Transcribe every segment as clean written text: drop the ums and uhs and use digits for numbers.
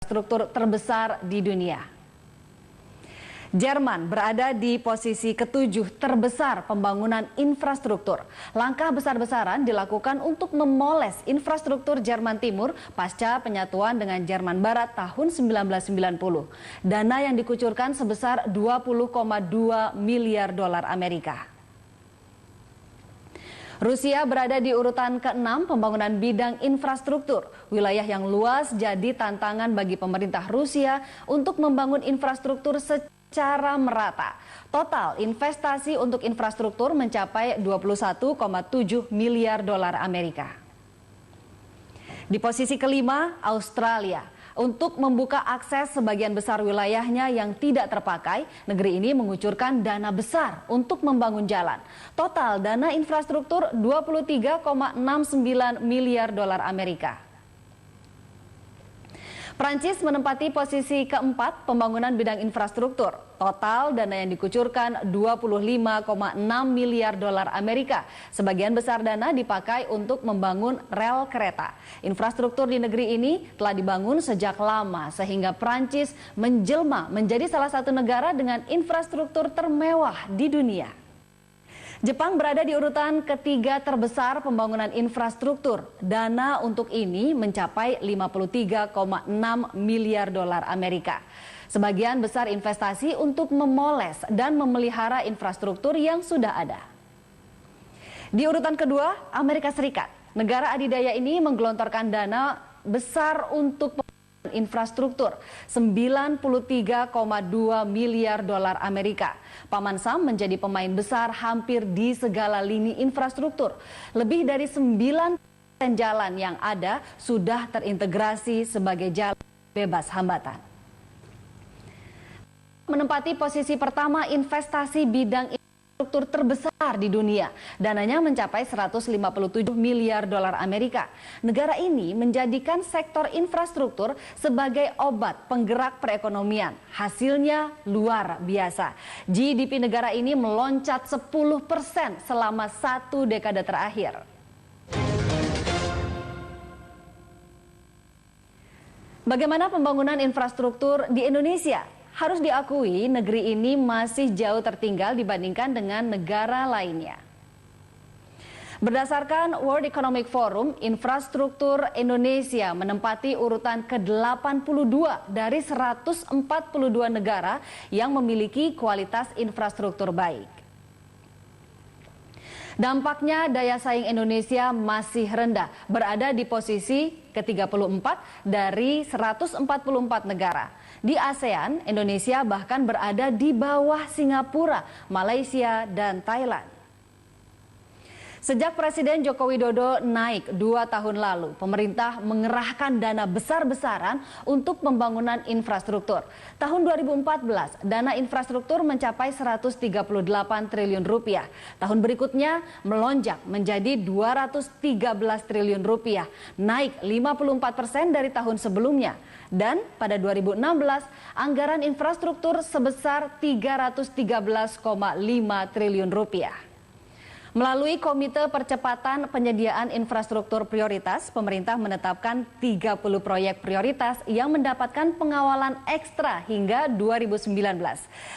struktur terbesar di dunia. Jerman berada di posisi ke-7 terbesar pembangunan infrastruktur. Langkah besar-besaran dilakukan untuk memoles infrastruktur Jerman Timur pasca penyatuan dengan Jerman Barat tahun 1990. Dana yang dikucurkan sebesar 20,2 miliar dolar Amerika. Rusia berada di urutan ke-6 pembangunan bidang infrastruktur. Wilayah yang luas jadi tantangan bagi pemerintah Rusia untuk membangun infrastruktur secara merata. Total investasi untuk infrastruktur mencapai 21,7 miliar dolar Amerika. Di posisi kelima, Australia. Untuk membuka akses sebagian besar wilayahnya yang tidak terpakai, negeri ini mengucurkan dana besar untuk membangun jalan. Total dana infrastruktur 23,69 miliar dolar Amerika. Prancis menempati posisi keempat pembangunan bidang infrastruktur. Total dana yang dikucurkan 25,6 miliar dolar Amerika. Sebagian besar dana dipakai untuk membangun rel kereta. Infrastruktur di negeri ini telah dibangun sejak lama sehingga Prancis menjelma menjadi salah satu negara dengan infrastruktur termewah di dunia. Jepang berada di urutan ketiga terbesar pembangunan infrastruktur. Dana untuk ini mencapai 53,6 miliar dolar Amerika. Sebagian besar investasi untuk memoles dan memelihara infrastruktur yang sudah ada. Di urutan kedua, Amerika Serikat. Negara adidaya ini menggelontorkan dana besar untuk infrastruktur 93,2 miliar dolar Amerika. Paman Sam menjadi pemain besar hampir di segala lini infrastruktur. Lebih dari 9% jalan yang ada sudah terintegrasi sebagai jalan bebas hambatan. Menempati posisi pertama investasi bidang infrastruktur terbesar di dunia. Dananya mencapai 157 miliar dolar Amerika. Negara ini menjadikan sektor infrastruktur sebagai obat penggerak perekonomian. Hasilnya luar biasa. GDP negara ini meloncat 10% selama 1 dekade terakhir. Bagaimana pembangunan infrastruktur di Indonesia? Harus diakui, negeri ini masih jauh tertinggal dibandingkan dengan negara lainnya. Berdasarkan World Economic Forum, infrastruktur Indonesia menempati urutan ke-82 dari 142 negara yang memiliki kualitas infrastruktur baik. Dampaknya daya saing Indonesia masih rendah, berada di posisi ke-34 dari 144 negara. Di ASEAN, Indonesia bahkan berada di bawah Singapura, Malaysia, dan Thailand. Sejak Presiden Joko Widodo naik 2 tahun lalu, pemerintah mengerahkan dana besar-besaran untuk pembangunan infrastruktur. Tahun 2014, dana infrastruktur mencapai 138 triliun rupiah. Tahun berikutnya melonjak menjadi 213 triliun rupiah, naik 54% dari tahun sebelumnya. Dan pada 2016, anggaran infrastruktur sebesar 313,5 triliun rupiah. Melalui Komite Percepatan Penyediaan Infrastruktur Prioritas, pemerintah menetapkan 30 proyek prioritas yang mendapatkan pengawalan ekstra hingga 2019.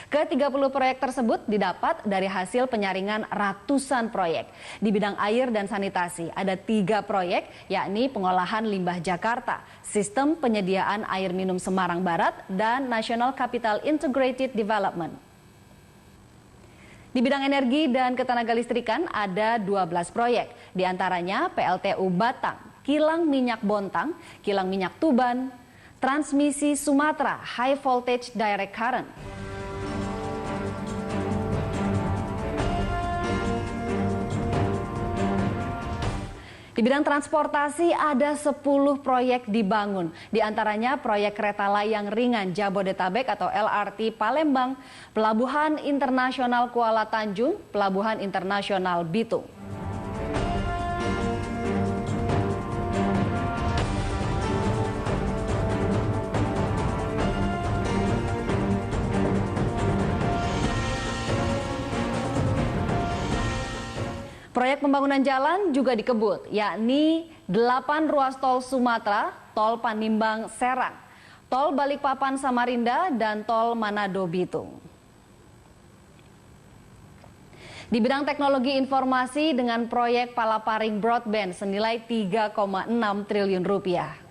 Ke-30 proyek tersebut didapat dari hasil penyaringan ratusan proyek. Di bidang air dan sanitasi ada 3 proyek, yakni pengolahan limbah Jakarta, sistem penyediaan air minum Semarang Barat, dan National Capital Integrated Development. Di bidang energi dan ketenagalistrikan ada 12 proyek, di antaranya PLTU Batang, Kilang Minyak Bontang, Kilang Minyak Tuban, Transmisi Sumatera High Voltage Direct Current. Di bidang transportasi ada 10 proyek dibangun, di antaranya proyek kereta layang ringan Jabodetabek atau LRT Palembang, Pelabuhan Internasional Kuala Tanjung, Pelabuhan Internasional Bitung. Proyek pembangunan jalan juga dikebut, yakni 8 ruas tol Sumatera, tol Panimbang Serang, Tol Balikpapan Samarinda, dan Tol Manado Bitung. Di bidang teknologi informasi dengan proyek Palaparing Broadband senilai 3,6 triliun rupiah.